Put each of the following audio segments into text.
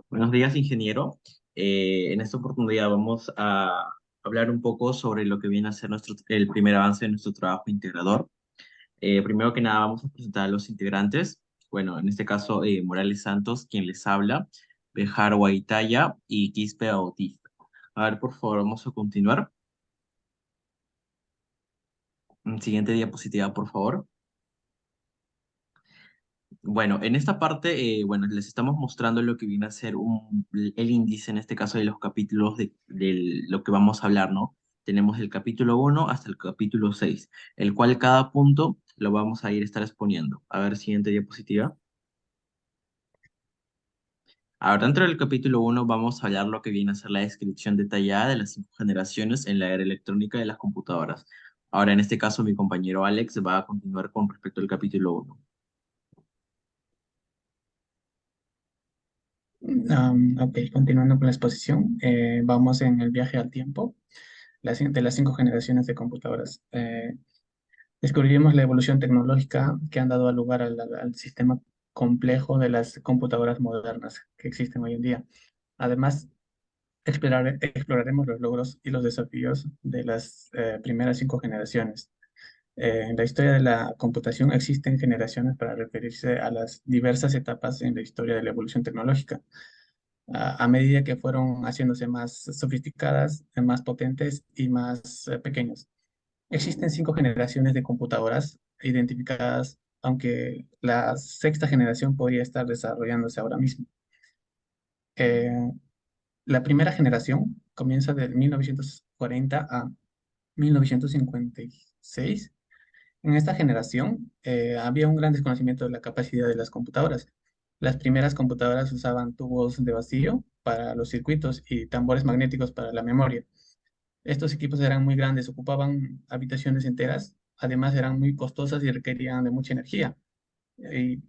Buenos días, ingeniero. En esta oportunidad vamos a hablar un poco sobre lo que viene a ser el primer avance de nuestro trabajo integrador. Primero que nada, vamos a presentar a los integrantes. Bueno, en este caso, Morales Santos, quien les habla, Bejar Guaitaya y Quispe Bautista. A ver, por favor, vamos a continuar. Siguiente diapositiva, por favor. Bueno, en esta parte, bueno, les estamos mostrando lo que viene a ser el índice, en este caso, de los capítulos de lo que vamos a hablar, ¿no? Tenemos el capítulo 1 hasta el capítulo 6, el cual cada punto lo vamos a estar exponiendo. A ver, siguiente diapositiva. Ahora, dentro del capítulo 1 vamos a hablar lo que viene a ser la descripción detallada de las 5 generaciones en la era electrónica de las computadoras. Ahora, en este caso, mi compañero Alex va a continuar con respecto al capítulo 1. Ok, continuando con la exposición, vamos en el viaje al tiempo de las 5 generaciones de computadoras. Descubriremos la evolución tecnológica que han dado lugar al sistema complejo de las computadoras modernas que existen hoy en día. Además, exploraremos los logros y los desafíos de las primeras 5 generaciones. En la historia de la computación existen generaciones para referirse a las diversas etapas en la historia de la evolución tecnológica a medida que fueron haciéndose más sofisticadas, más potentes y más pequeñas. Existen 5 generaciones de computadoras identificadas, aunque la sexta generación podría estar desarrollándose ahora mismo. Eh, la primera generación comienza de 1940 a 1956. En esta generación había un gran desconocimiento de la capacidad de las computadoras. Las primeras computadoras usaban tubos de vacío para los circuitos y tambores magnéticos para la memoria. Estos equipos eran muy grandes, ocupaban habitaciones enteras, además eran muy costosas y requerían de mucha energía. Y,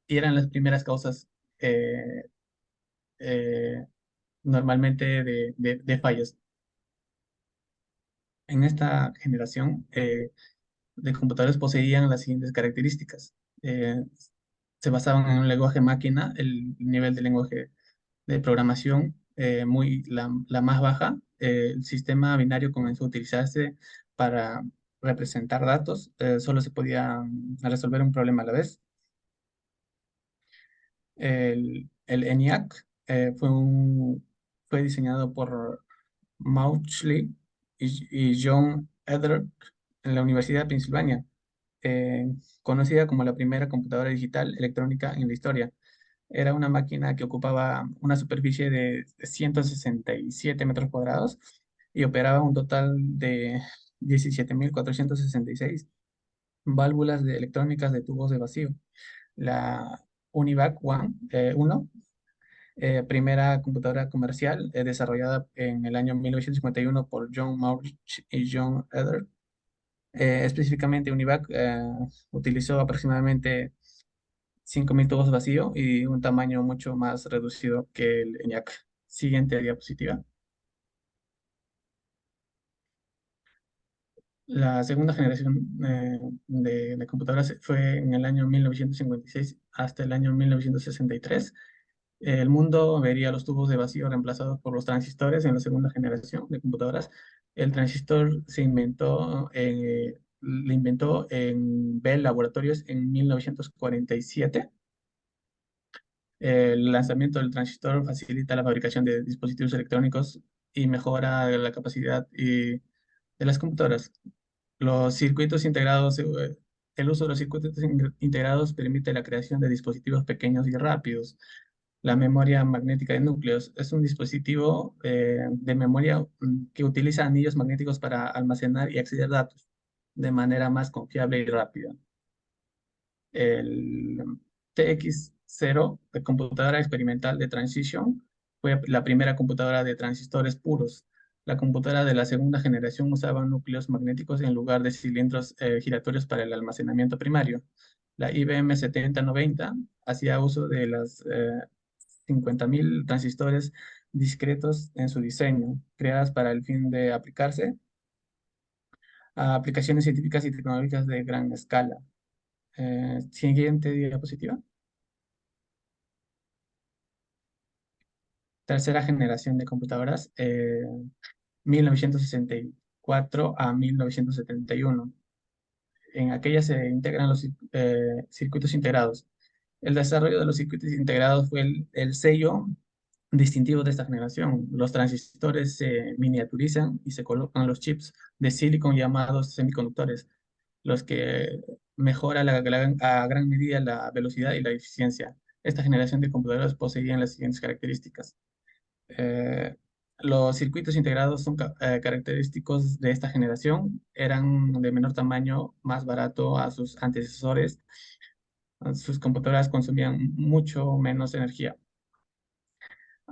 y eran las primeras causas eh, eh, normalmente de fallos. En esta generación, de computadores poseían las siguientes características. Se basaban en un lenguaje máquina, el nivel de lenguaje de programación la más baja. El sistema binario comenzó a utilizarse para representar datos. Solo se podía resolver un problema a la vez. El ENIAC fue diseñado por Mauchly y John Edward en la Universidad de Pensilvania, conocida como la primera computadora digital electrónica en la historia. Era una máquina que ocupaba una superficie de 167 metros cuadrados y operaba un total de 17.466 válvulas electrónicas de tubos de vacío. La UNIVAC 1, primera computadora comercial desarrollada en el año 1951 por John Maurich y John Eder. Específicamente, UNIVAC utilizó aproximadamente 5.000 tubos vacío y un tamaño mucho más reducido que el ENIAC. Siguiente diapositiva. La segunda generación de computadoras fue en el año 1956 hasta el año 1963. El mundo vería los tubos de vacío reemplazados por los transistores en la segunda generación de computadoras. El transistor le inventó en Bell Laboratories en 1947. El lanzamiento del transistor facilita la fabricación de dispositivos electrónicos y mejora la capacidad de las computadoras. Los circuitos integrados, el uso de los circuitos integrados permite la creación de dispositivos pequeños y rápidos. La memoria magnética de núcleos es un dispositivo de memoria que utiliza anillos magnéticos para almacenar y acceder a datos de manera más confiable y rápida. El TX0, de computadora experimental de Transition, fue la primera computadora de transistores puros. La computadora de la segunda generación usaba núcleos magnéticos en lugar de cilindros giratorios para el almacenamiento primario. La IBM 7090 hacía uso de las 50.000 transistores discretos en su diseño, creadas para el fin de aplicarse a aplicaciones científicas y tecnológicas de gran escala. Siguiente diapositiva. Tercera generación de computadoras, 1964 a 1971. En aquella se integran los circuitos integrados. El desarrollo de los circuitos integrados fue el sello distintivo de esta generación. Los transistores se miniaturizan y se colocan los chips de silicon llamados semiconductores, los que mejora a gran medida la velocidad y la eficiencia. Esta generación de computadoras poseían las siguientes características. Eh, los circuitos integrados son característicos de esta generación, eran de menor tamaño, más barato a sus antecesores. Sus computadoras consumían mucho menos energía.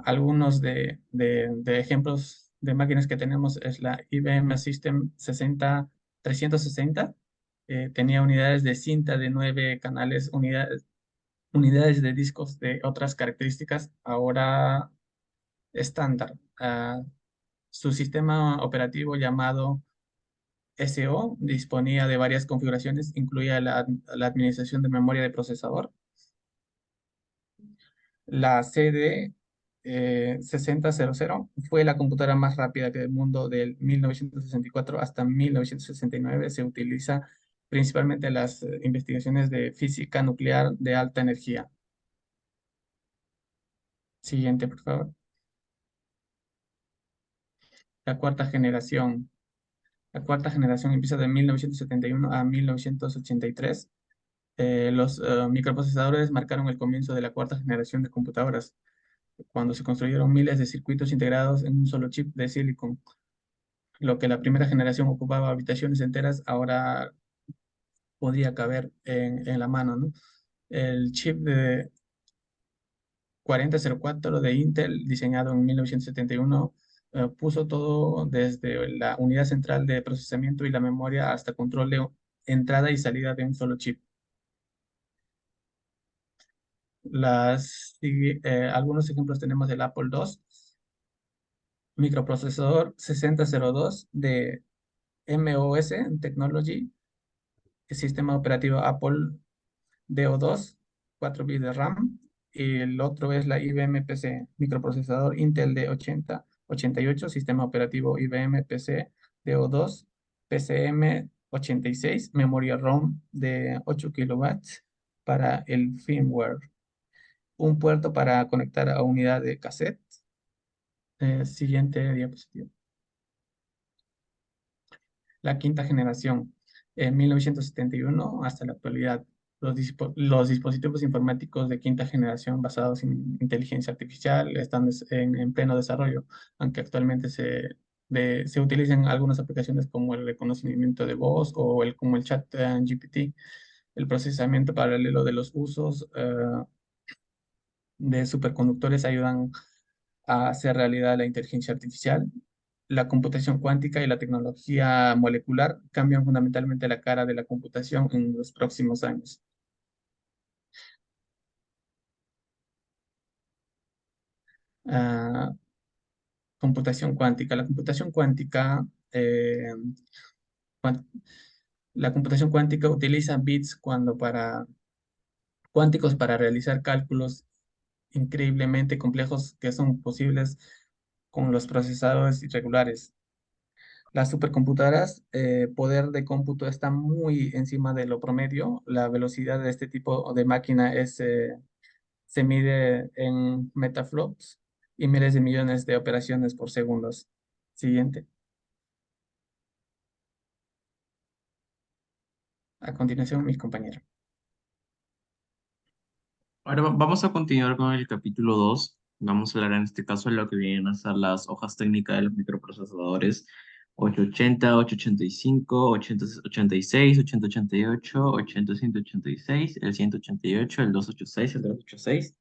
Algunos de ejemplos de máquinas que tenemos es la IBM System 360. Tenía unidades de cinta de 9 canales, unidades de discos de otras características, ahora estándar. Su sistema operativo llamado SO disponía de varias configuraciones, incluía la administración de memoria de procesador. La CD 6000 fue la computadora más rápida del mundo del 1964 hasta 1969. Se utiliza principalmente en las investigaciones de física nuclear de alta energía. Siguiente, por favor. La cuarta generación. La cuarta generación empieza de 1971 a 1983. Los microprocesadores marcaron el comienzo de la cuarta generación de computadoras, cuando se construyeron miles de circuitos integrados en un solo chip de silicon. Lo que la primera generación ocupaba habitaciones enteras, ahora podía caber en la mano, ¿no? El chip de 4004 de Intel, diseñado en 1971, puso todo desde la unidad central de procesamiento y la memoria hasta control de entrada y salida de un solo chip. Algunos ejemplos tenemos del Apple II, microprocesador 6002 de MOS Technology, el sistema operativo Apple DO2, 4 bits de RAM, y el otro es la IBM PC, microprocesador Intel D8088, sistema operativo IBM PC DO2, PCM 86, memoria ROM de 8 kilowatts para el firmware, un puerto para conectar a unidad de cassette. Siguiente diapositiva. La quinta generación, en 1971 hasta la actualidad. Los dispositivos informáticos de quinta generación basados en inteligencia artificial están en pleno desarrollo, aunque actualmente se utilizan algunas aplicaciones como el reconocimiento de voz o como el chat GPT. El procesamiento paralelo de los usos de superconductores ayudan a hacer realidad la inteligencia artificial. La computación cuántica y la tecnología molecular cambian fundamentalmente la cara de la computación en los próximos años. Ah, computación cuántica. Cuan- la computación cuántica utiliza bits cuánticos para realizar cálculos increíblemente complejos que son posibles con los procesadores irregulares. Las supercomputadoras, poder de cómputo está muy encima de lo promedio. La velocidad de este tipo de máquina se mide en metaflops y miles de millones de operaciones por segundos. Siguiente. A continuación, mi compañero. Ahora vamos a continuar con el capítulo 2. Vamos a hablar en este caso de lo que vienen a ser las hojas técnicas de los microprocesadores 880, 885, 8086, 8088, 8086, el 188, el 286, el 386,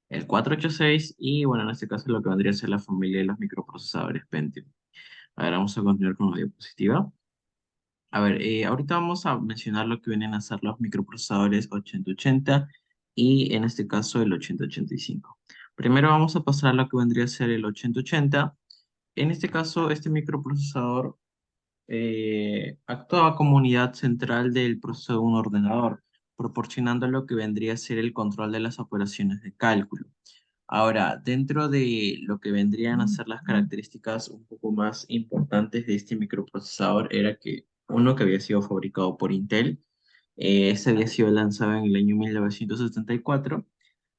el 486 y bueno, en este caso lo que vendría a ser la familia de los microprocesadores Pentium. Ahora vamos a continuar con la diapositiva. A ver, ahorita vamos a mencionar lo que vienen a ser los microprocesadores 8080 y en este caso el 8085. Primero vamos a pasar a lo que vendría a ser el 8080. En este caso, este microprocesador actuaba como unidad central del proceso de un ordenador, proporcionando lo que vendría a ser el control de las operaciones de cálculo. Ahora, dentro de lo que vendrían a ser las características un poco más importantes de este microprocesador era que uno que había sido fabricado por Intel, este había sido lanzado en el año 1974.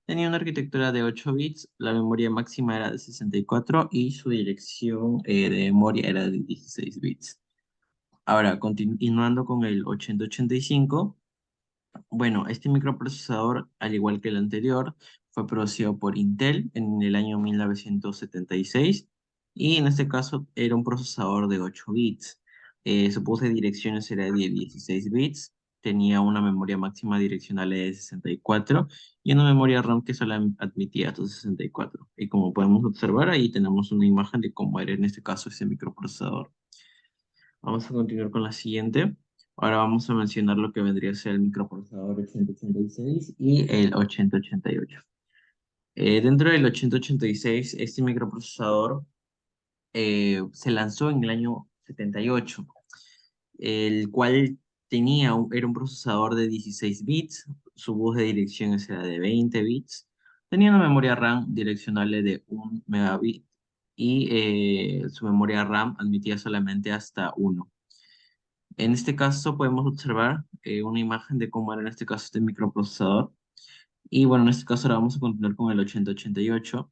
Tenía una arquitectura de 8 bits, la memoria máxima era de 64 y su dirección de memoria era de 16 bits. Ahora, continuando con el 8085, bueno, este microprocesador, al igual que el anterior, fue producido por Intel en el año 1976 y en este caso era un procesador de 8 bits. Su bus de direcciones era de 16 bits, tenía una memoria máxima direccional de 64 y una memoria RAM que solo admitía hasta 64. Y como podemos observar, ahí tenemos una imagen de cómo era en este caso ese microprocesador. Vamos a continuar con la siguiente. Ahora vamos a mencionar lo que vendría a ser el microprocesador 8086 y el 8088. Dentro del 8086, este microprocesador se lanzó en el año 78, el cual era un procesador de 16 bits, su bus de direcciones era de 20 bits, tenía una memoria RAM direccionable de 1 megabit y su memoria RAM admitía solamente hasta 1. En este caso podemos observar una imagen de cómo era en este caso este microprocesador. Y bueno, en este caso ahora vamos a continuar con el 8088.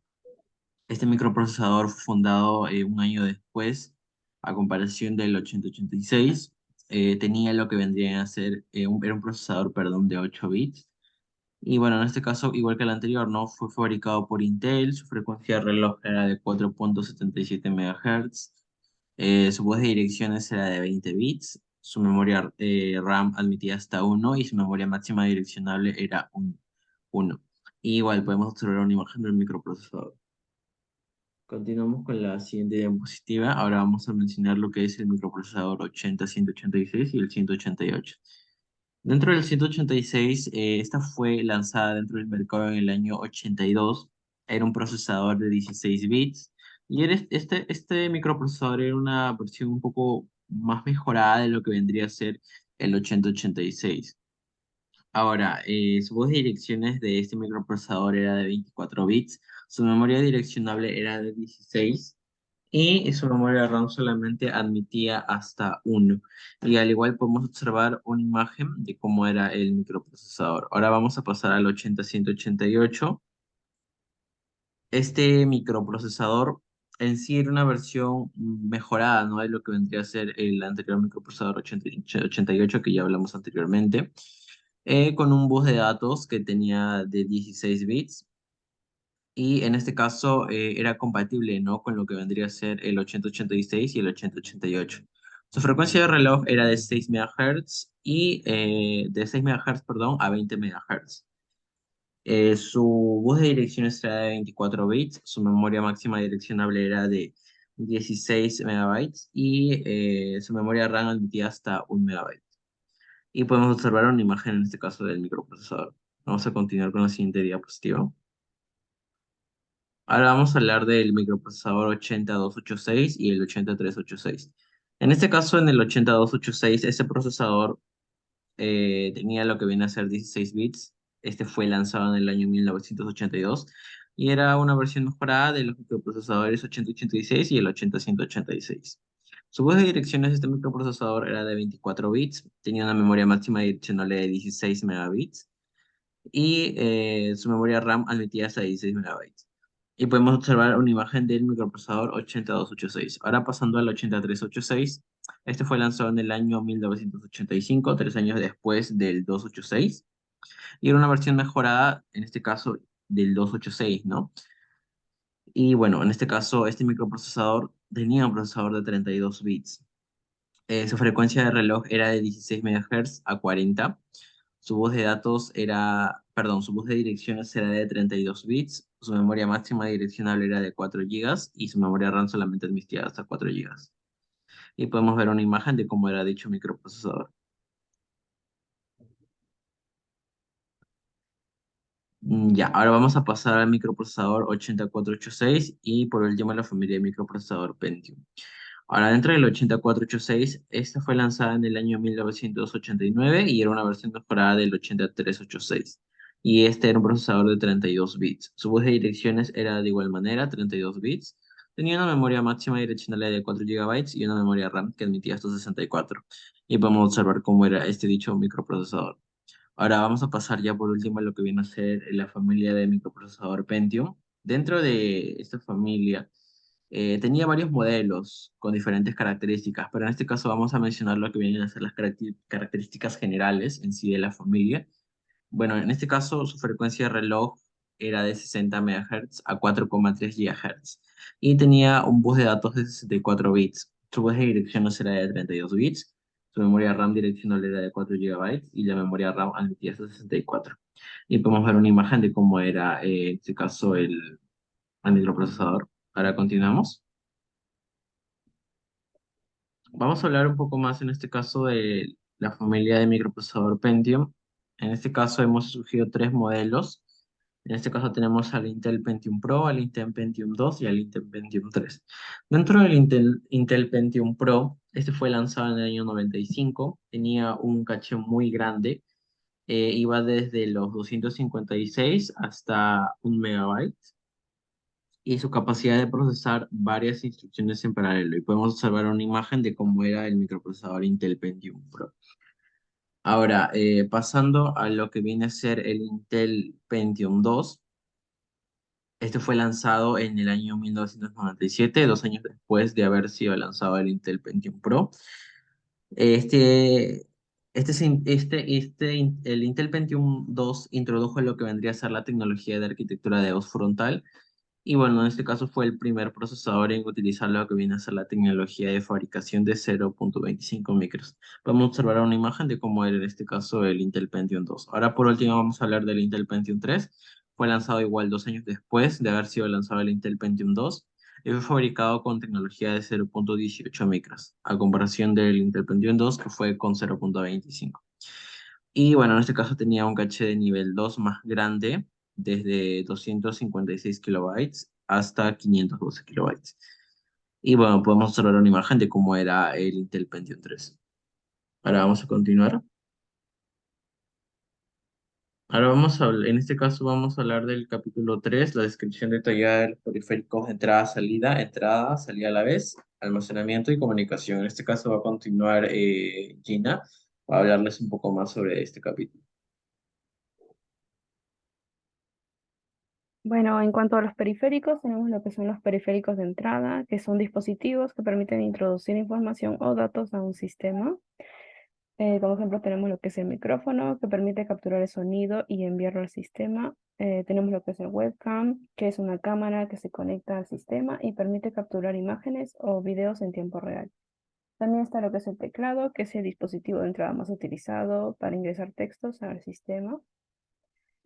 Este microprocesador fue fundado un año después, a comparación del 8086. Tenía lo que vendría a ser, era un procesador, perdón, de 8 bits. Y bueno, en este caso, igual que el anterior, ¿no? Fue fabricado por Intel, su frecuencia de reloj era de 4.77 MHz, su voz de direcciones era de 20 bits, su memoria RAM admitía hasta 1 y su memoria máxima direccionable era 1. Igual podemos observar una imagen del microprocesador. Continuamos con la siguiente diapositiva. Ahora vamos a mencionar lo que es el microprocesador 80-186 y el 188. Dentro del 186, esta fue lanzada dentro del mercado en el año 82. Era un procesador de 16 bits. Y este microprocesador era una versión un poco más mejorada de lo que vendría a ser el 8086. Ahora, su voz de direcciones de este microprocesador era de 24 bits. Su memoria direccionable era de 16 y su memoria RAM solamente admitía hasta 1. Y al igual podemos observar una imagen de cómo era el microprocesador. Ahora vamos a pasar al 80-188. Este microprocesador en sí era una versión mejorada, ¿no? De lo que vendría a ser el anterior microprocesador 88 que ya hablamos anteriormente, con un bus de datos que tenía de 16 bits y en este caso era compatible, ¿no? Con lo que vendría a ser el 8086 y el 8088. Su frecuencia de reloj era de 6 MHz y de 6 MHz, perdón, a 20 MHz. Su bus de direcciones era de 24 bits, su memoria máxima direccionable era de 16 megabytes y su memoria RAM admitía hasta 1 megabyte. Y podemos observar una imagen en este caso del microprocesador. Vamos a continuar con la siguiente diapositiva. Ahora vamos a hablar del microprocesador 8286 y el 8386. En este caso, en el 8286, este procesador tenía lo que viene a ser 16 bits. Este fue lanzado en el año 1982 y era una versión mejorada de los microprocesadores 8086 y el 80186. Su voz de direcciones de este microprocesador era de 24 bits, tenía una memoria máxima direccional de 16 megabits y su memoria RAM admitía hasta 16 megabytes. Y podemos observar una imagen del microprocesador 8286. Ahora pasando al 8386, este fue lanzado en el año 1985, 3 años después del 286, y era una versión mejorada, en este caso, del 286, ¿no? Y bueno, en este caso, este microprocesador tenía un procesador de 32 bits. Su frecuencia de reloj era de 16 MHz a 40. Su voz de datos era, perdón, su voz de direcciones era de 32 bits. Su memoria máxima direccionable era de 4 gigas y su memoria RAM solamente admitía hasta 4 gigas. Y podemos ver una imagen de cómo era dicho microprocesador. Ya, ahora vamos a pasar al microprocesador 8486 y por último la familia de microprocesador Pentium. Ahora, dentro del 8486, esta fue lanzada en el año 1989 y era una versión mejorada del 8386. y este era un procesador de 32 bits. Su bus de direcciones era de igual manera, 32 bits. Tenía una memoria máxima direccional de 4 gigabytes y una memoria RAM que admitía hasta 64. Y podemos observar cómo era este dicho microprocesador. Ahora vamos a pasar ya por último a lo que viene a ser la familia de microprocesador Pentium. Dentro de esta familia tenía varios modelos con diferentes características, pero en este caso vamos a mencionar lo que vienen a ser las características generales en sí de la familia. Bueno, en este caso su frecuencia de reloj era de 60 MHz a 4,3 GHz y tenía un bus de datos de 64 bits. Su bus de direcciones era de 32 bits, su memoria RAM direccional era de 4 gigabytes y la memoria RAM admitía hasta 64. Y podemos ver una imagen de cómo era en este caso el microprocesador. Ahora continuamos. Vamos a hablar un poco más en este caso de la familia de microprocesador Pentium. En este caso hemos escogido tres modelos. En este caso tenemos al Intel Pentium Pro, al Intel Pentium 2 y al Intel Pentium 3. Dentro del Intel Pentium Pro, este fue lanzado en el año 95, tenía un caché muy grande, iba desde los 256 hasta 1 MB y su capacidad de procesar varias instrucciones en paralelo. Y podemos observar una imagen de cómo era el microprocesador Intel Pentium Pro. Ahora, pasando a lo que viene a ser el Intel Pentium 2, este fue lanzado en el año 1997, 2 años después de haber sido lanzado el Intel Pentium Pro. Este, el Intel Pentium 2 introdujo lo que vendría a ser la tecnología de arquitectura de OS frontal. Y bueno, en este caso fue el primer procesador en utilizar lo que viene a ser la tecnología de fabricación de 0,25 micros. Vamos a observar una imagen de cómo era en este caso el Intel Pentium 2. Ahora por último vamos a hablar del Intel Pentium 3. Fue lanzado igual 2 años después de haber sido lanzado el Intel Pentium 2 y fue fabricado con tecnología de 0,18 micros, a comparación del Intel Pentium 2 que fue con 0,25. Y bueno, en este caso tenía un caché de nivel 2 más grande, desde 256 kilobytes hasta 512 kilobytes. Y bueno, podemos observar una imagen de cómo era el Intel Pentium 3. Ahora vamos a continuar. Ahora en este caso vamos a hablar del capítulo 3, la descripción detallada de los periféricos de entrada, salida a la vez, almacenamiento y comunicación. En este caso va a continuar Gina, va a hablarles un poco más sobre este capítulo. Bueno, en cuanto a los periféricos, tenemos lo que son los periféricos de entrada, que son dispositivos que permiten introducir información o datos a un sistema. Como ejemplo, tenemos lo que es el micrófono, que permite capturar el sonido y enviarlo al sistema. Tenemos lo que es el webcam, que es una cámara que se conecta al sistema y permite capturar imágenes o videos en tiempo real. También está lo que es el teclado, que es el dispositivo de entrada más utilizado para ingresar textos al sistema.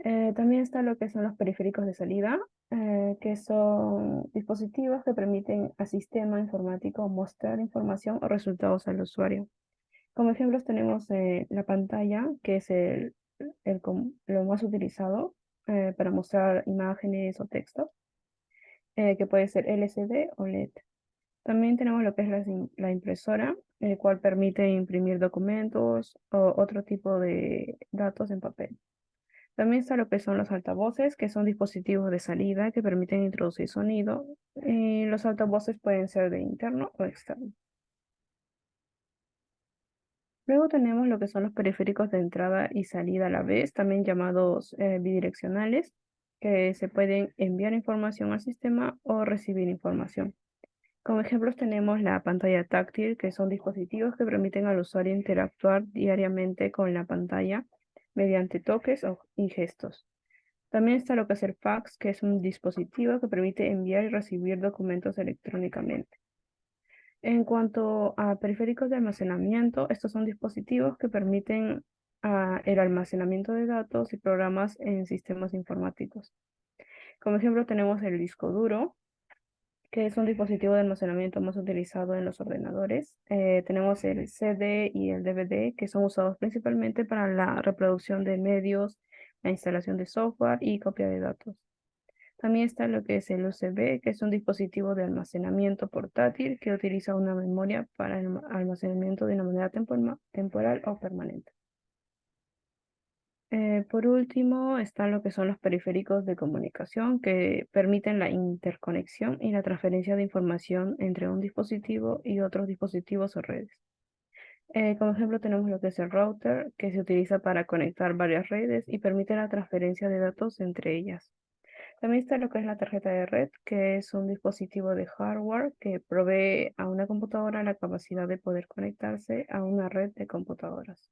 También está lo que son los periféricos de salida, que son dispositivos que permiten al sistema informático mostrar información o resultados al usuario. Como ejemplos tenemos la pantalla, que es lo más utilizado para mostrar imágenes o texto, que puede ser LCD o LED. También tenemos lo que es la impresora, el cual permite imprimir documentos o otro tipo de datos en papel. También está lo que son los altavoces, que son dispositivos de salida que permiten introducir sonido. Y los altavoces pueden ser de interno o externo. Luego tenemos lo que son los periféricos de entrada y salida a la vez, también llamados bidireccionales, que se pueden enviar información al sistema o recibir información. Como ejemplos tenemos la pantalla táctil, que son dispositivos que permiten al usuario interactuar diariamente con la pantalla mediante toques y gestos. También está lo que es el fax, que es un dispositivo que permite enviar y recibir documentos electrónicamente. En cuanto a periféricos de almacenamiento, estos son dispositivos que permiten el almacenamiento de datos y programas en sistemas informáticos. Como ejemplo tenemos el disco duro, que es un dispositivo de almacenamiento más utilizado en los ordenadores. Tenemos el CD y el DVD, que son usados principalmente para la reproducción de medios, la instalación de software y copia de datos. También está lo que es el USB, que es un dispositivo de almacenamiento portátil que utiliza una memoria para el almacenamiento de una manera temporal o permanente. Por último, están lo que son los periféricos de comunicación que permiten la interconexión y la transferencia de información entre un dispositivo y otros dispositivos o redes. Como ejemplo tenemos lo que es el router, que se utiliza para conectar varias redes y permite la transferencia de datos entre ellas. También está lo que es la tarjeta de red, que es un dispositivo de hardware que provee a una computadora la capacidad de poder conectarse a una red de computadoras.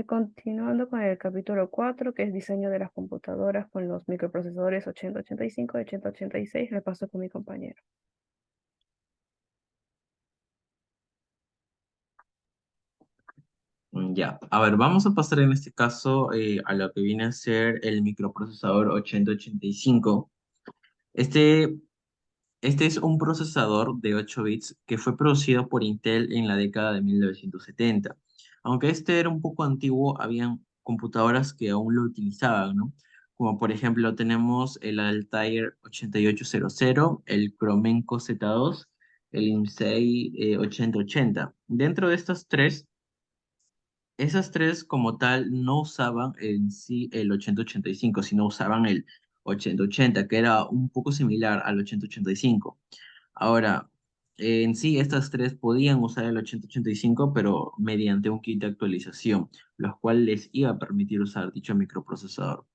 Continuando con el capítulo 4, que es diseño de las computadoras con los microprocesadores 8085 y 8086, le paso con mi compañero. Ya, a ver, vamos a pasar en este caso a lo que viene a ser el microprocesador 8085. Este, este es un procesador de 8 bits que fue producido por Intel en la década de 1970. Aunque este era un poco antiguo, habían computadoras que aún lo utilizaban, ¿no? Como por ejemplo tenemos el Altair 8800, el Cromenco Z2, el IMSEI 8080. Dentro de estas tres, esas tres como tal no usaban en sí el 8085, sino usaban el 8080, que era un poco similar al 8085. Ahora, en sí estas tres podían usar el 8085, pero mediante un kit de actualización, los cuales les iba a permitir usar dicho microprocesador.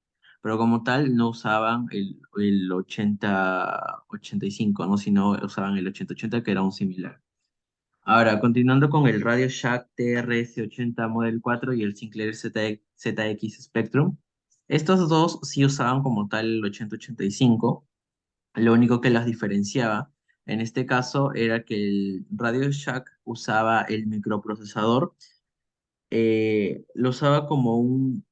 Pero como tal no usaban el 8085, ¿no? Sino usaban el 8080, que era un similar. Ahora, continuando con el Radio Shack TRS-80 Model 4 y el Sinclair ZX Spectrum, estos dos sí usaban como tal el 8085. Lo único que las diferenciaba en este caso era que el Radio Shack usaba el microprocesador, lo usaba como un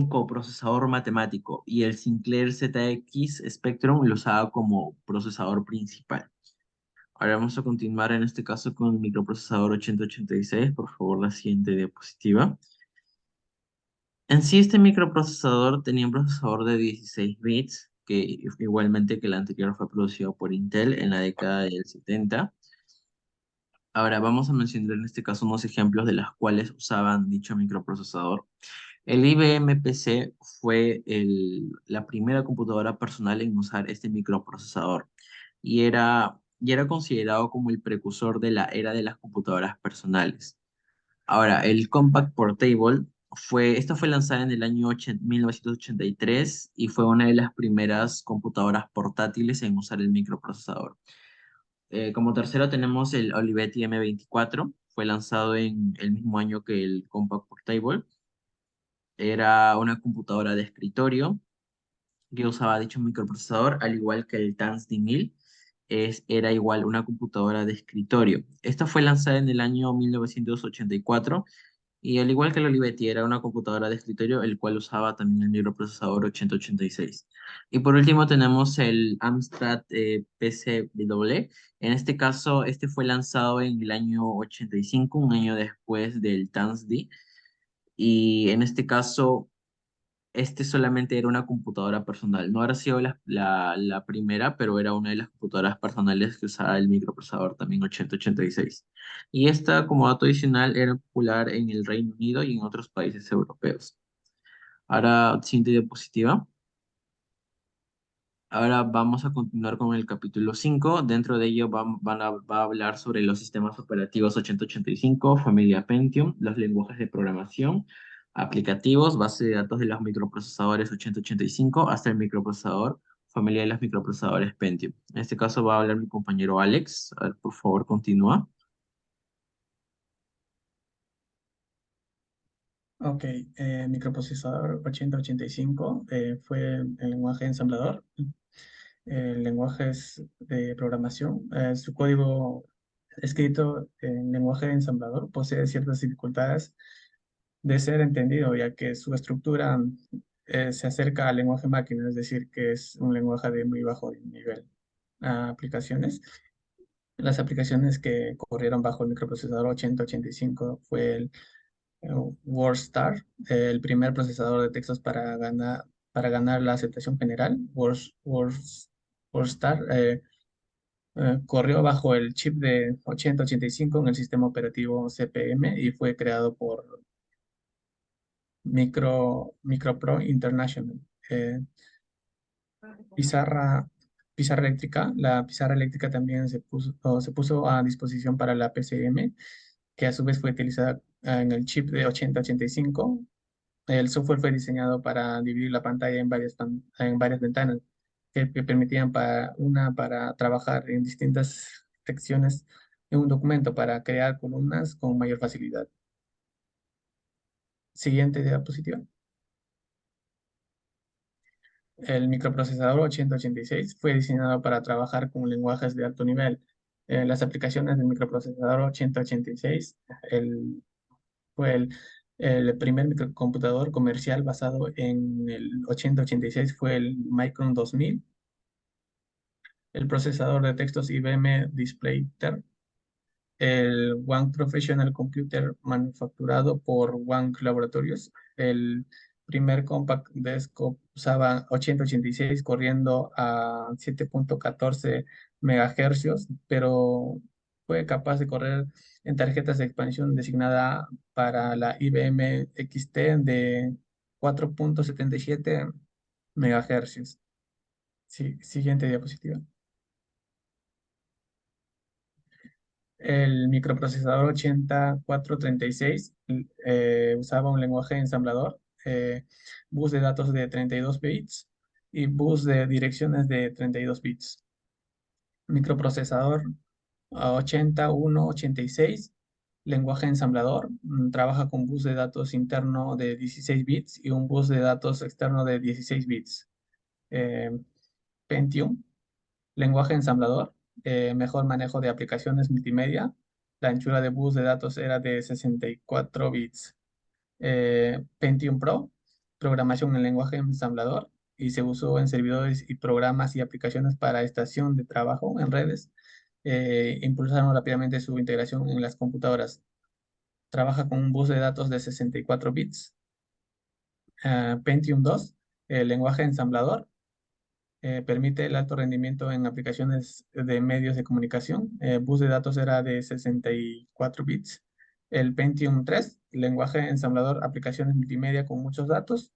coprocesador matemático, y el Sinclair ZX Spectrum lo usaba como procesador principal. Ahora vamos a continuar en este caso con el microprocesador 8086. Por favor, la siguiente diapositiva. En sí, este microprocesador tenía un procesador de 16 bits, que igualmente que el anterior fue producido por Intel en la década del 70. Ahora vamos a mencionar en este caso unos ejemplos de las cuales usaban dicho microprocesador. El IBM PC fue la primera computadora personal en usar este microprocesador y era considerado como el precursor de la era de las computadoras personales. Ahora, el Compact Portable esta fue lanzada en el año 1983 y fue una de las primeras computadoras portátiles en usar el microprocesador. Como tercero tenemos el Olivetti M24, fue lanzado en el mismo año que el Compact Portable. Era una computadora de escritorio que usaba dicho microprocesador, al igual que el TANS 1000, era igual una computadora de escritorio. Esta fue lanzada en el año 1984 y al igual que el Olivetti era una computadora de escritorio, el cual usaba también el microprocesador 8086. Y por último tenemos el Amstrad PCW. En este caso, este fue lanzado en el año 85, un año después del TANS-D. Y en este caso, este solamente era una computadora personal. No habrá sido la primera, pero era una de las computadoras personales que usaba el microprocesador también 8086. Y esta, como dato adicional, era popular en el Reino Unido y en otros países europeos. Ahora, siguiente diapositiva. Ahora vamos a continuar con el capítulo 5. Dentro de ello va a hablar sobre los sistemas operativos 8085, familia Pentium, los lenguajes de programación, aplicativos, base de datos de los microprocesadores 8085 hasta el microprocesador, familia de los microprocesadores Pentium. En este caso va a hablar mi compañero Alex. A ver, por favor, continúa. Ok, microprocesador 8085 fue el lenguaje ensamblador. El lenguaje es de programación. Su código escrito en lenguaje de ensamblador posee ciertas dificultades de ser entendido, ya que su estructura se acerca al lenguaje máquina, es decir, que es un lenguaje de muy bajo nivel. Aplicaciones. Las aplicaciones que corrieron bajo el microprocesador 8085 fue el WordStar, el primer procesador de textos para ganar la aceptación general. WordStar corrió bajo el chip de 8085 en el sistema operativo CPM y fue creado por Micropro International. Eh, pizarra, pizarra eléctrica. La pizarra eléctrica también se puso a disposición para la PCM, que a su vez fue utilizada en el chip de 8085. El software fue diseñado para dividir la pantalla en varias ventanas que permitían para trabajar en distintas secciones en un documento para crear columnas con mayor facilidad. Siguiente diapositiva. El microprocesador 8086 fue diseñado para trabajar con lenguajes de alto nivel. Las aplicaciones del microprocesador 8086 el, fue el primer microcomputador comercial basado en el 8086 fue el Micron 2000. El procesador de textos IBM DisplayTer, el One Professional Computer manufacturado por One Laboratories, el primer compact desktop usaba 8086 corriendo a 7.14 megahercios, pero fue capaz de correr en tarjetas de expansión designada para la IBM XT de 4.77 megahercios. Sí, siguiente diapositiva. El microprocesador 8436 usaba un lenguaje ensamblador, bus de datos de 32 bits y bus de direcciones de 32 bits. Microprocesador 8186, lenguaje ensamblador, trabaja con bus de datos interno de 16 bits y un bus de datos externo de 16 bits. Eh, Pentium, lenguaje ensamblador, mejor manejo de aplicaciones multimedia. La anchura de bus de datos era de 64 bits. Pentium Pro, programación en lenguaje ensamblador y se usó en servidores y programas y aplicaciones para estación de trabajo en redes. Impulsaron rápidamente su integración en las computadoras. Trabaja con un bus de datos de 64 bits. Pentium 2, lenguaje ensamblador, permite el alto rendimiento en aplicaciones de medios de comunicación. Bus de datos era de 64 bits. El Pentium 3, lenguaje ensamblador, aplicaciones multimedia con muchos datos.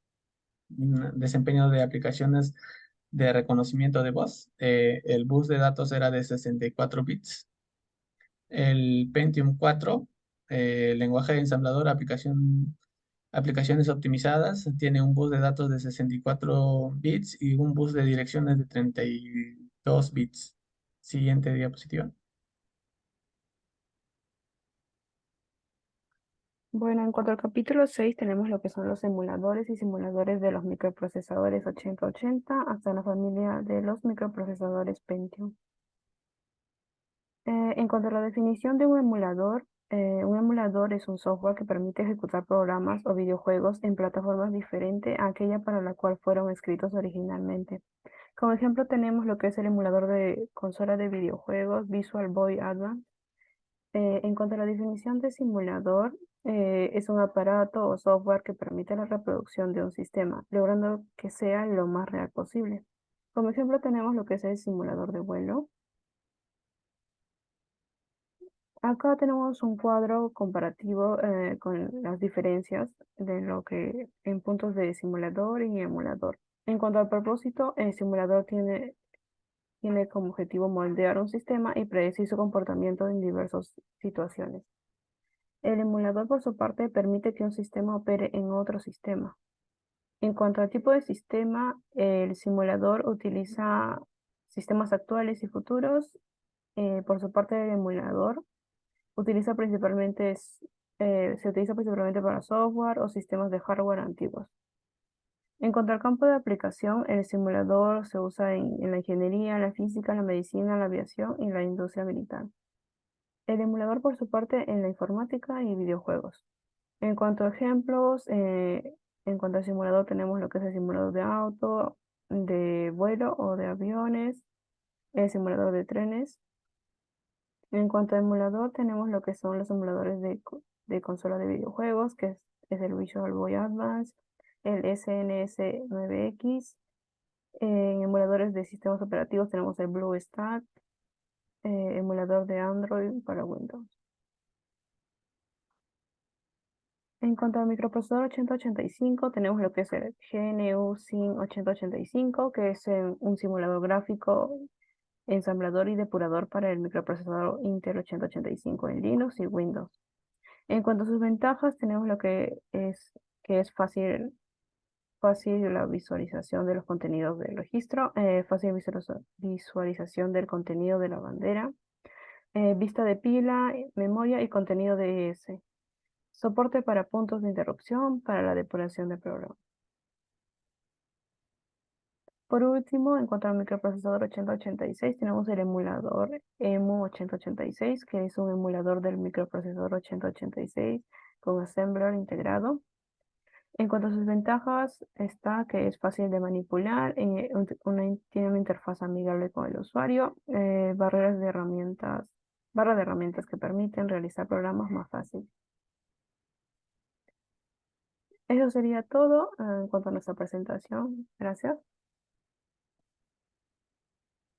Desempeño de aplicaciones de reconocimiento de voz. El bus de datos era de 64 bits. El Pentium 4, lenguaje ensamblador, aplicaciones optimizadas, tiene un bus de datos de 64 bits y un bus de direcciones de 32 bits. Siguiente diapositiva. Bueno, en cuanto al capítulo 6 tenemos lo que son los emuladores y simuladores de los microprocesadores 8080 hasta la familia de los microprocesadores Pentium. En cuanto a la definición de un emulador es un software que permite ejecutar programas o videojuegos en plataformas diferentes a aquella para la cual fueron escritos originalmente. Como ejemplo tenemos lo que es el emulador de consola de videojuegos Visual Boy Advance. En cuanto a la definición de simulador, es un aparato o software que permite la reproducción de un sistema, logrando que sea lo más real posible. Como ejemplo tenemos lo que es el simulador de vuelo. Acá tenemos un cuadro comparativo con las diferencias de lo que en puntos de simulador y emulador. En cuanto al propósito, el simulador tiene como objetivo moldear un sistema y predecir su comportamiento en diversas situaciones. El emulador, por su parte, permite que un sistema opere en otro sistema. En cuanto al tipo de sistema, el simulador utiliza sistemas actuales y futuros. Por su parte, el emulador se utiliza principalmente para software o sistemas de hardware antiguos. En cuanto al campo de aplicación, el simulador se usa en la ingeniería, la física, la medicina, la aviación y la industria militar. El emulador, por su parte, en la informática y videojuegos. En cuanto a ejemplos, en cuanto al simulador tenemos lo que es el simulador de auto, de vuelo o de aviones, el simulador de trenes. En cuanto a emulador, tenemos lo que son los emuladores de consola de videojuegos, es el Visual Boy Advance, el SNS 9X. En emuladores de sistemas operativos tenemos el BlueStack. emulador de Android para Windows. En cuanto al microprocesador 8085, tenemos lo que es el GNU Zen 8085, que es un simulador gráfico, ensamblador y depurador para el microprocesador Intel 8085 en Linux y Windows. En cuanto a sus ventajas, tenemos lo que es fácil la visualización de los contenidos del registro, fácil visualización del contenido de la bandera, vista de pila, memoria y contenido DES. Soporte para puntos de interrupción para la depuración del programa. Por último, en cuanto al microprocesador 8086, tenemos el emulador EMU 8086, que es un emulador del microprocesador 8086 con assembler integrado. En cuanto a sus ventajas, está que es fácil de manipular, tiene una interfaz amigable con el usuario, barra de herramientas que permiten realizar programas más fácil. Eso sería todo en cuanto a nuestra presentación. Gracias.